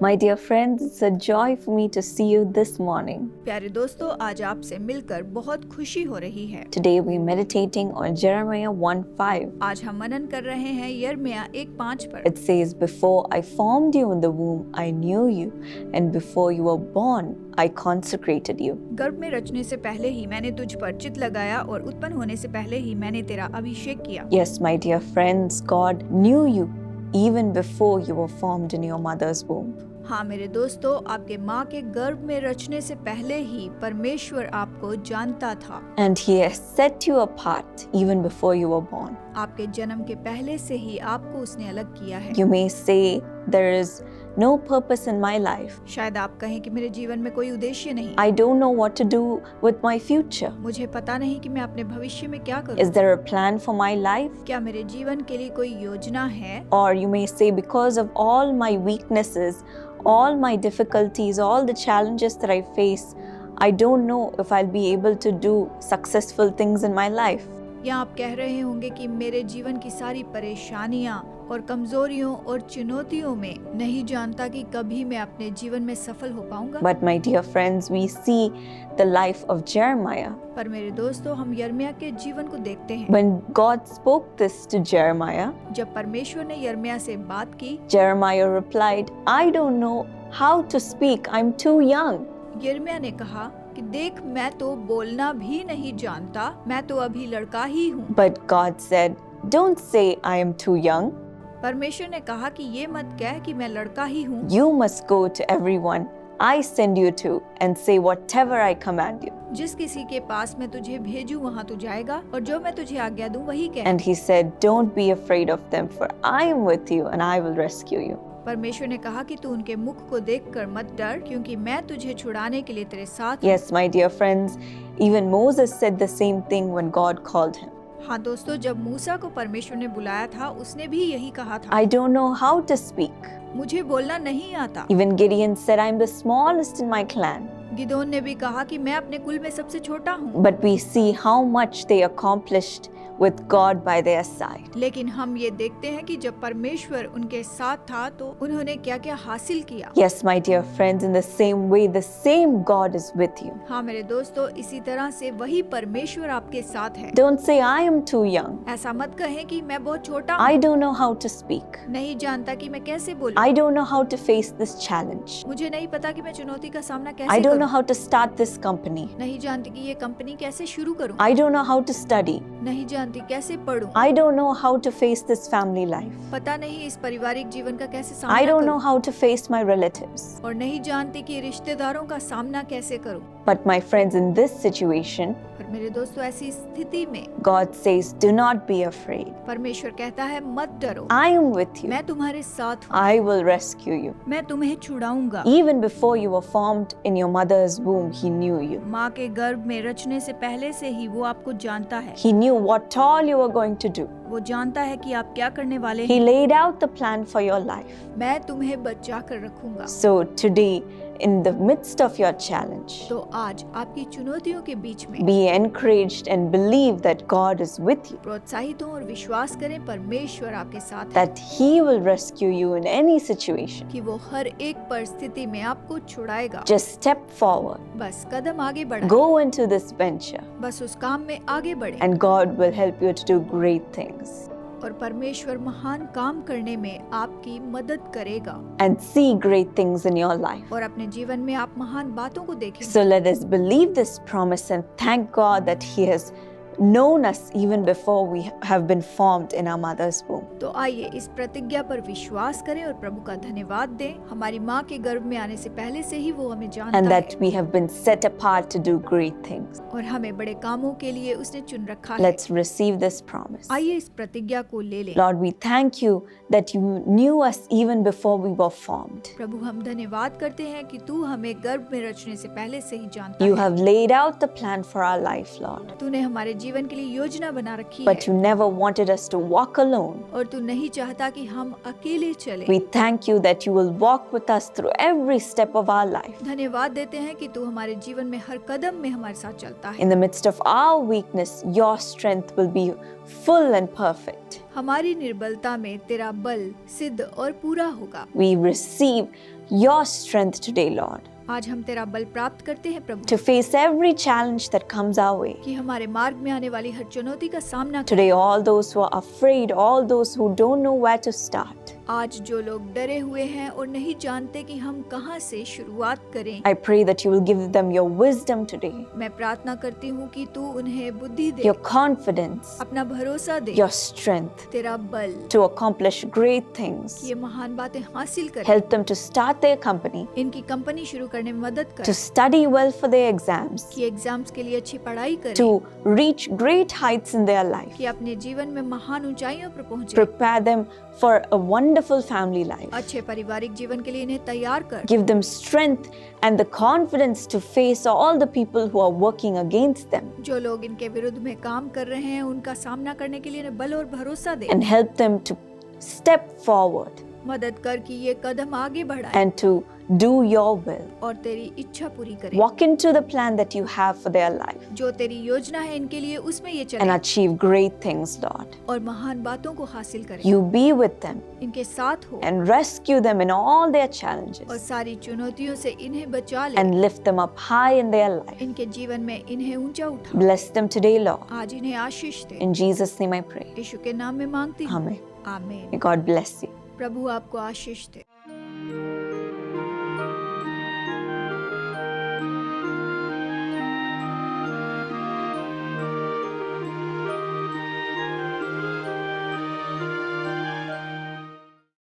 My dear friends, it's a joy for me to see you this morning. प्यारे दोस्तों, आज आपसे मिलकर बहुत खुशी हो रही है। Today we're meditating on Jeremiah 1:5. आज हम मनन कर रहे हैं यिर्मयाह 1:5 पर। It says, "Before I formed you in the womb, I knew you, and before you were born, I consecrated you." गर्भ में रचने से पहले ही मैंने तुझ पर चित्त लगाया और उत्पन्न होने से पहले ही मैंने तेरा अभिषेक किया। Yes, my dear friends, God knew you even before you were formed in your mother's womb. हाँ मेरे दोस्तों, आपके माँ के गर्भ में रचने से पहले ही परमेश्वर आपको जानता था। And He has set you apart even before you were born. आपके जन्म के पहले से ही आपको उसने अलग किया है। You may say, "There is no purpose in my life. शायद आप कहें कि मेरे जीवन में कोई उद्देश्य नहीं। I don't know what to do with my future. मुझे पता नहीं कि मैं अपने भविष्य में क्या करूं। Is there a plan for my life?" क्या मेरे जीवन के लिए कोई योजना है? Or you may say, "Because of all my weaknesses, all my difficulties, all the challenges that I face, I don't know if I'll be able to do successful things in my life." या आप कह रहे होंगे कि मेरे जीवन की सारी परेशानियां और कमजोरियों और चुनौतियों में नहीं जानता कि कभी मैं अपने जीवन में सफल हो पाऊंगा। But my dear friends, we see the life of Jeremiah. पर मेरे दोस्तों, हम यिर्मयाह के जीवन को देखते हैं। When God spoke this to Jeremiah, जब परमेश्वर ने यिर्मयाह से बात की, Jeremiah replied, "I don't know how to speak. I'm too young." यिर्मयाह ने कहा कि देख, मैं तो बोलना भी नहीं जानता, मैं तो अभी लड़का ही हूँ। But God said, "Don't say I am too young. परमेश्वर ने कहा कि ये मत कह कि मैं लड़का ही हूँ। You must go to everyone I send you to and say whatever I command you." जिस किसी के पास मैं तुझे भेजूं वहाँ तू जाएगा और जो मैं तुझे आज्ञा दूं वही कह। And he said, "Don't be afraid of them, for I am with you and I will rescue you." परमेश्वर ने कहा कि तू उनके मुख को देखकर मत डर, क्योंकि मैं तुझे छुड़ाने के लिए तेरे साथ हूँ। Yes, my dear friends, even Moses said the same thing when God called him. हाँ दोस्तों, जब मूसा को परमेश्वर ने बुलाया था, उसने भी यही कहा था, "I don't know how to speak." मुझे बोलना नहीं आता। Even Gideon said, "I'm the smallest in my clan." Gideon ने भी कहा कि मैं अपने कुल में सबसे छोटा हूँ। But we see how much they accomplished with God by their side. लेकिन हम ये देखते हैं कि जब परमेश्वर उनके साथ था तो उन्होंने क्या क्या हासिल किया। Yes, my dear friends, in the same way, the same God is with you. हाँ मेरे दोस्तों, इसी तरह से वही परमेश्वर आपके साथ है। Don't say, "I am too young. ऐसा मत कहें कि मैं बहुत छोटा I हूँ, don't know how to speak. नहीं जानता कि मैं कैसे बोलूं, I don't know how to face this challenge. मुझे नहीं पता कि मैं चुनौती का सामना I कैसे don't करूं, know how to start this company. नहीं जानती कि ये कंपनी कैसे शुरू करूं, I don't know how to study. नहीं जानती कैसे पढूं, I don't know how to face this family life. पता नहीं इस पारिवारिक जीवन का कैसे I सामना don't know करूं, how to face my relatives." और नहीं जानती कि रिश्तेदारों का सामना कैसे करूं। But my friends, in this situation, और मेरे दोस्तों, ऐसी स्थिति में God says, "Do not be afraid. परमेश्वर कहता है, मत डरो, I am with you. मैं तुम्हारे साथ हूँ, I will rescue you." मैं तुम्हें छुड़ाऊंगा। Even before you were formed in your mother's womb, He knew you. माँ के गर्भ में रचने से पहले से ही वो आपको जानता है। He knew what all you were going to do. वो जानता है कि आप क्या करने वाले He हैं। laid out the plan for your life. मैं तुम्हें बचा कर रखूंगा। So today, in the midst of your challenge, तो आज आपकी चुनौतियों के बीच में be encouraged and believe that God is with you, प्रोत्साहित हों और विश्वास करें, परमेश्वर आपके साथ है, that He will rescue you in any situation. कि वो हर एक परिस्थिति में आपको छुड़ाएगा। Just step forward, बस कदम आगे बढ़ाएं, go into this venture, बस उस काम में आगे बढ़ें, and God will help you to do great things. और परमेश्वर महान काम करने में आपकी मदद करेगा And see great things in your life. और अपने जीवन में आप महान बातों को देखेंगे। So let us believe this promise and thank God that He has known us even before we have been formed in our mother's womb. तो आइए इस प्रतिज्ञा पर विश्वास करें और प्रभु का धन्यवाद दें। हमारी माँ के गर्भ में आने से पहले से ही वो हमें जानता And है that we have been set apart to do great things. और हमें बड़े कामों के लिए उसने चुन रखा है। Let's receive this promise. आइए इस प्रतिज्ञा को ले लें। Lord, we thank you that you knew us even before we were formed. प्रभु, हम धन्यवाद करते हैं कि तू हमें गर्भ में रचने से पहले से ही जानता You है। have laid out the plan for our life, Lord. तूने हमारे जीवन के लिए योजना बना रखी But है you never wanted us to walk alone. और तू नहीं चाहता कि हम अकेले चलें। We thank you that you will walk with us through every step of our life. धन्यवाद देते हैं कि तू हमारे जीवन में हर कदम में हमारे साथ चलता है। In the midst of our weakness, your strength will be full and perfect. हमारी निर्बलता में तेरा बल सिद्ध और पूरा होगा। We receive your strength today, Lord, आज हम तेरा बल प्राप्त करते हैं प्रभु to face every challenge that comes our way. कि हमारे मार्ग में आने वाली हर चुनौती का सामना करें। Today, all those who are afraid, all those who don't know where to start, आज जो लोग डरे हुए हैं और नहीं जानते कि हम कहां से शुरुआत करें, I pray that you will give them your wisdom today, मैं प्रार्थना करती हूँ कि तू उन्हें बुद्धि दे, your confidence, अपना भरोसा दे, your strength तेरा बल, to accomplish great things. ये महान बातें हासिल करें। Help them to start their company, इनकी कंपनी शुरू करने में मदद to कर, study well for their exams, कि एग्जाम्स के लिए अच्छी पढ़ाई करें, to reach great heights in their life. कि अपने जीवन में महान ऊंचाइयों पर पहुंचे, Prepare them for a wonderful family life. अच्छे पारिवारिक जीवन के लिए इन्हें तैयार कर, Give them strength and the confidence to face all the people who are working against them, जो लोग इनके विरुद्ध में काम कर रहे हैं उनका सामना करने के लिए इन्हें बल और भरोसा दे, and help them to step forward मदद कर कि ये कदम आगे बढ़ाए and to do your will. और तेरी इच्छा पूरी करे, Walk into the plan that you have for their life जो तेरी योजना है इनके लिए उसमें ये and चले achieve great things, Lord. और महान बातों को हासिल करे, You be with them इनके साथ हो and rescue them in all their और challenges सारी चुनौतियों से इन्हें बचा ले, and lift them up high in their life. इनके जीवन में इन्हें ऊंचा उठा, Bless them today, Lord. आज इन्हें आशीष दे, In Jesus' name I pray. यीशु के नाम में मांगती हूँ, Amen. आमीन। May God bless you. प्रभु आपको आशीष दे।